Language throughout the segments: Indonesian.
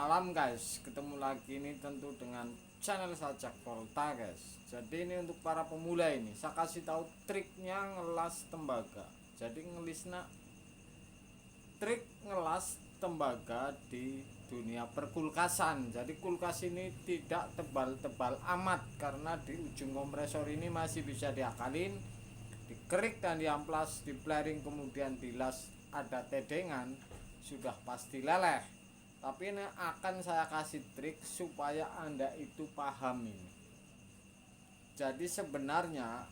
malam guys, ketemu lagi ini tentu dengan channel Sajak Volta guys. Jadi ini untuk para pemula ini, saya kasih tahu triknya ngelas tembaga. Jadi ngelisna trik ngelas tembaga di dunia perkulkasan. Jadi kulkas ini tidak tebal-tebal amat karena di ujung kompresor ini masih bisa diakalin, dikerik dan diamplas, di flaring kemudian dilas ada tedengan, sudah pasti leleh. Tapi ini akan saya kasih trik supaya Anda itu paham ini. Jadi sebenarnya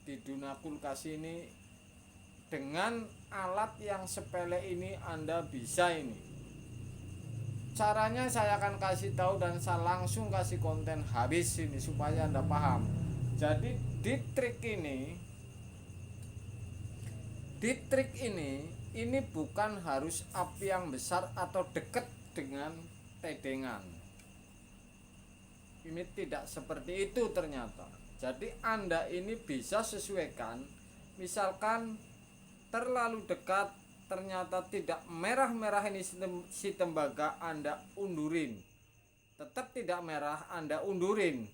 di dunia kulkas ini dengan alat yang sepele ini Anda bisa ini. Caranya saya akan kasih tahu dan saya langsung kasih konten habis ini supaya Anda paham. Jadi di trik ini bukan harus api yang besar atau dekat dengan tedengan. Ini tidak seperti itu ternyata. Jadi Anda ini bisa sesuaikan. Misalkan terlalu dekat, ternyata tidak merah-merah ini si tembaga, Anda undurin. Tetap tidak merah, Anda undurin.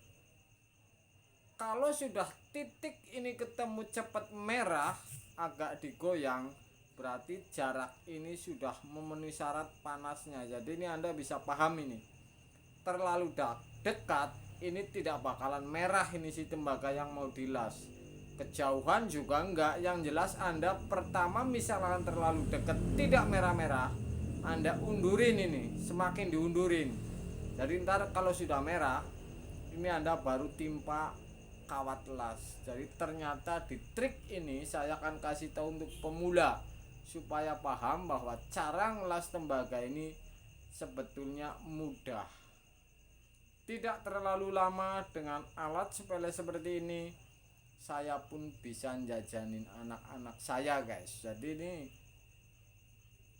Kalau sudah titik ini ketemu cepat merah, agak digoyang, berarti jarak ini sudah memenuhi syarat panasnya. Jadi ini Anda bisa paham ini. Terlalu dekat, ini tidak bakalan merah ini si tembaga yang mau dilas. Kejauhan juga enggak. Yang jelas Anda pertama misalkan terlalu dekat, tidak merah-merah, Anda undurin ini, semakin diundurin. Jadi ntar kalau sudah merah, ini Anda baru timpa kawat las. Jadi ternyata di trik ini saya akan kasih tahu untuk pemula supaya paham bahwa cara ngelas tembaga ini sebetulnya mudah. Tidak terlalu lama dengan alat sepele seperti ini. Saya pun bisa jajanin anak-anak saya guys. Jadi ini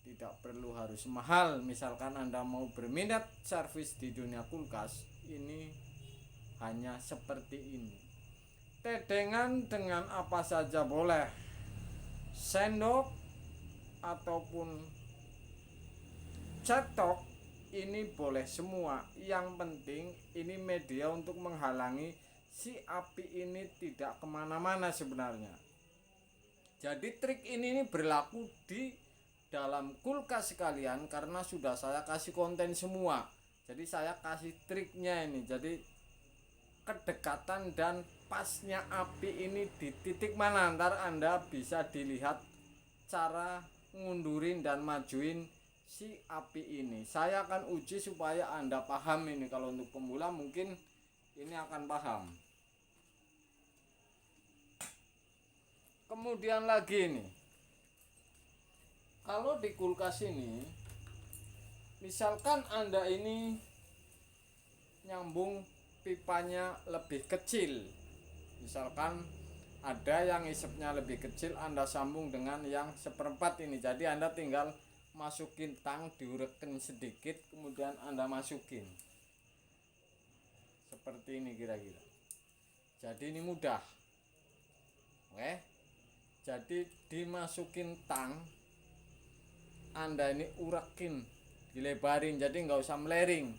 tidak perlu harus mahal. Misalkan Anda mau berminat servis di dunia kulkas, ini hanya seperti ini. Tedengan dengan apa saja boleh, sendok ataupun cetok ini boleh semua. Yang penting ini media untuk menghalangi si api ini tidak kemana-mana sebenarnya. Jadi trik ini berlaku di dalam kulkas sekalian karena sudah saya kasih konten semua. Jadi saya kasih triknya ini. Jadi kedekatan dan pasnya api ini di titik mana, ntar Anda bisa dilihat cara ngundurin dan majuin si api ini. Saya akan uji supaya Anda paham ini. Kalau untuk pemula mungkin ini akan paham. Kemudian lagi ini, kalau di kulkas ini misalkan Anda ini nyambung pipanya lebih kecil, misalkan ada yang isepnya lebih kecil, Anda sambung dengan yang seperempat ini. Jadi Anda tinggal masukin tang, diurekin sedikit, kemudian Anda masukin seperti ini kira-kira. Jadi ini mudah. Oke, jadi dimasukin tang, Anda ini urekin, dilebarin, jadi nggak usah melering.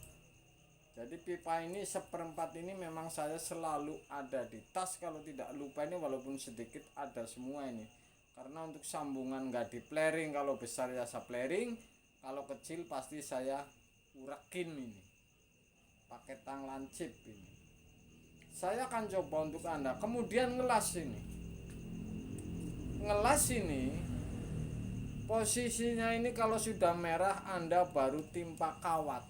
Jadi pipa ini seperempat ini memang saya selalu ada di tas, kalau tidak lupa ini, walaupun sedikit ada semua ini. Karena untuk sambungan nggak di flaring, kalau besar ya saya flaring, kalau kecil pasti saya urekin ini pakai tang lancip ini. Saya akan coba untuk Anda. Kemudian ngelas ini posisinya ini kalau sudah merah Anda baru timpa kawat,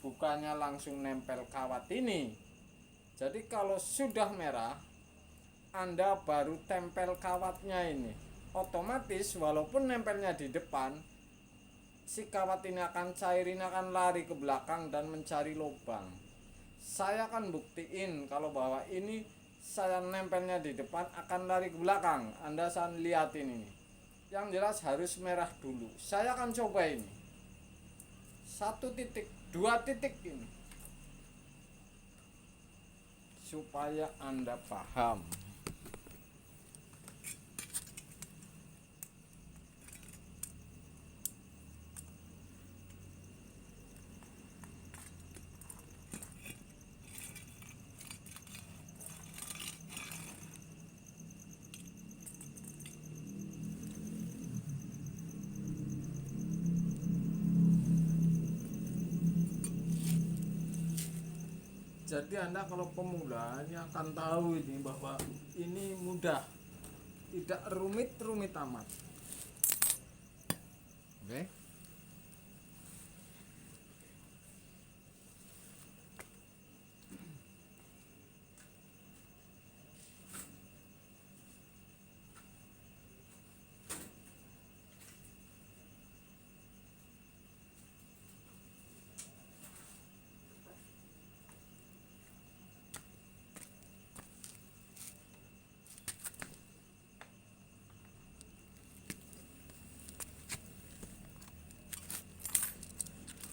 bukannya langsung nempel kawat ini. Jadi kalau sudah merah Anda baru tempel kawatnya ini. Otomatis walaupun nempelnya di depan, si kawat ini akan cair, ini akan lari ke belakang dan mencari lubang. Saya akan buktiin kalau bahwa ini saya nempelnya di depan akan lari ke belakang. Anda akan lihatin ini. Yang jelas harus merah dulu. Saya akan coba ini. 1 titik, 2 titik ini. Supaya Anda paham. Jadi Anda kalau pemula ini akan tahu ini bahwa ini mudah, tidak rumit-rumit amat. Oke.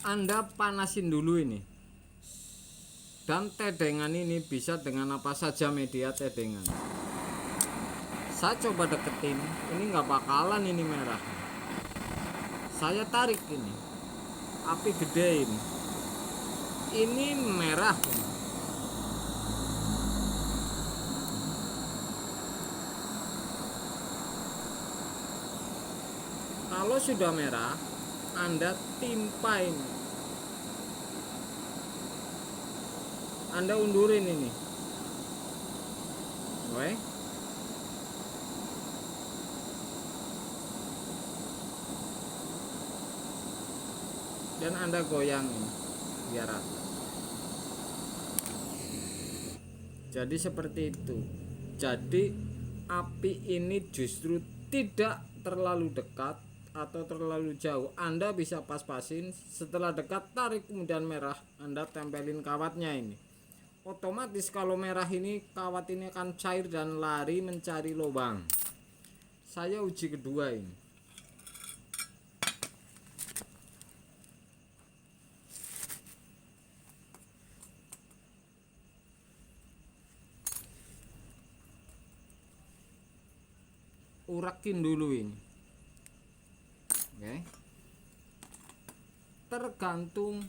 Anda panasin dulu ini. Dan tedengan ini bisa dengan apa saja media tedengan. Saya coba deketin, ini nggak bakalan ini merah. Saya tarik ini, api gede ini merah. Kalau sudah merah, Anda timpa ini. Anda undurin ini. Oke. Dan Anda goyangin biar rata. Jadi seperti itu. Jadi api ini justru tidak terlalu dekat atau terlalu jauh. Anda bisa pas-pasin, setelah dekat tarik, kemudian merah, Anda tempelin kawatnya ini. Otomatis kalau merah ini, kawat ini akan cair dan lari mencari lubang. Saya uji kedua ini. Urakin dulu ini. Oke. Tergantung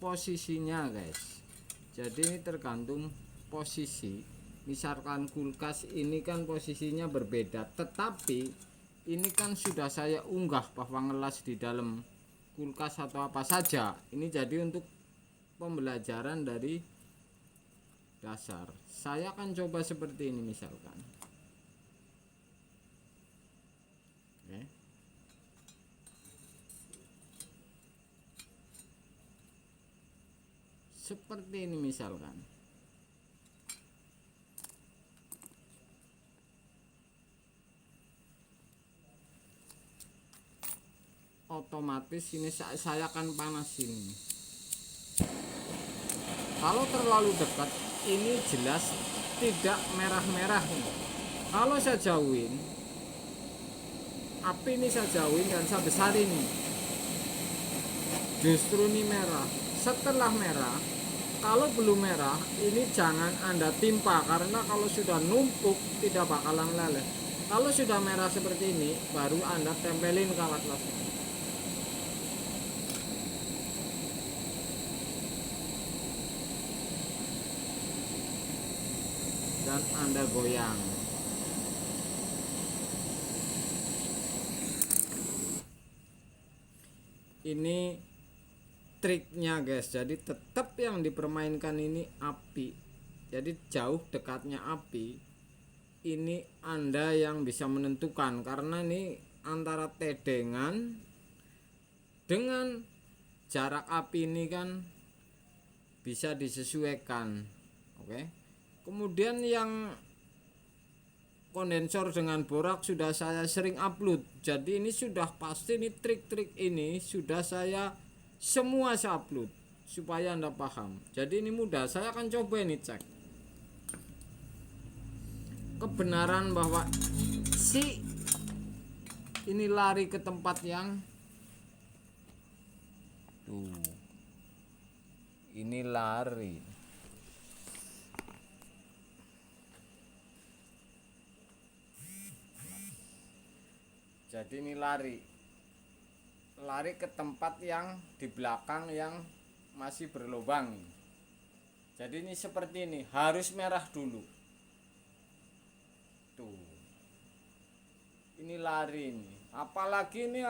posisinya, guys. Jadi ini tergantung posisi. Misalkan kulkas ini kan posisinya berbeda, tetapi ini kan sudah saya unggah bahwa ngelas di dalam kulkas atau apa saja. Ini jadi untuk pembelajaran dari dasar. Saya akan coba seperti ini misalkan. Oke. Seperti ini misalkan. Otomatis ini saya akan panasin. Kalau terlalu dekat ini jelas tidak merah-merah. Kalau saya jauhin, api ini saya jauhin dan saya besarin, justru ini merah. Setelah merah, kalau belum merah ini jangan Anda timpa, karena kalau sudah numpuk tidak bakalan leleh. Kalau sudah merah seperti ini baru Anda tempelin kawat lasnya. Dan Anda goyang. Ini triknya, guys. Jadi tetap yang dipermainkan ini api. Jadi jauh dekatnya api ini Anda yang bisa menentukan, karena ini antara tedengan dengan jarak api ini kan bisa disesuaikan. Oke. Kemudian yang kondensor dengan borak sudah saya sering upload. Jadi ini sudah pasti, ini trik-trik ini sudah saya semua saya upload supaya Anda paham. Jadi ini mudah. Saya akan coba ini cek kebenaran bahwa si ini lari ke tempat yang tuh. Ini lari. Jadi ini lari ke tempat yang di belakang yang masih berlubang. Jadi ini seperti ini, harus merah dulu. Tuh. Ini lari ini. Apalagi ini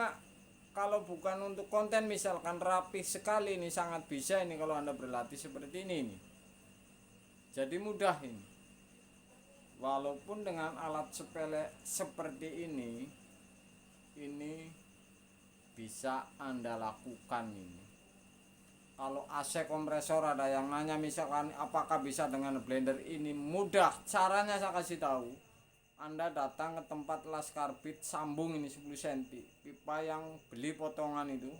kalau bukan untuk konten, misalkan rapih sekali, ini sangat bisa ini kalau Anda berlatih seperti ini. Jadi mudah ini. Walaupun dengan alat sepele seperti ini bisa Anda lakukan ini. Kalau AC kompresor ada yang nanya misalkan apakah bisa dengan blender ini, mudah. Caranya saya kasih tahu. Anda datang ke tempat las karbit, sambung ini 10 cm. Pipa yang beli potongan itu,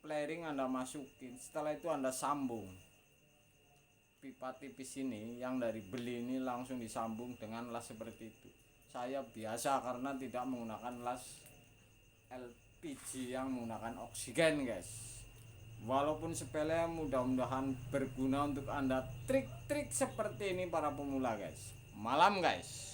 flaring Anda masukin. Setelah itu Anda sambung. Pipa tipis ini yang dari beli ini langsung disambung dengan las seperti itu. Saya biasa karena tidak menggunakan las LPG yang menggunakan oksigen, guys. Walaupun sepele, mudah-mudahan berguna untuk Anda trik-trik seperti ini para pemula, guys. Malam, guys.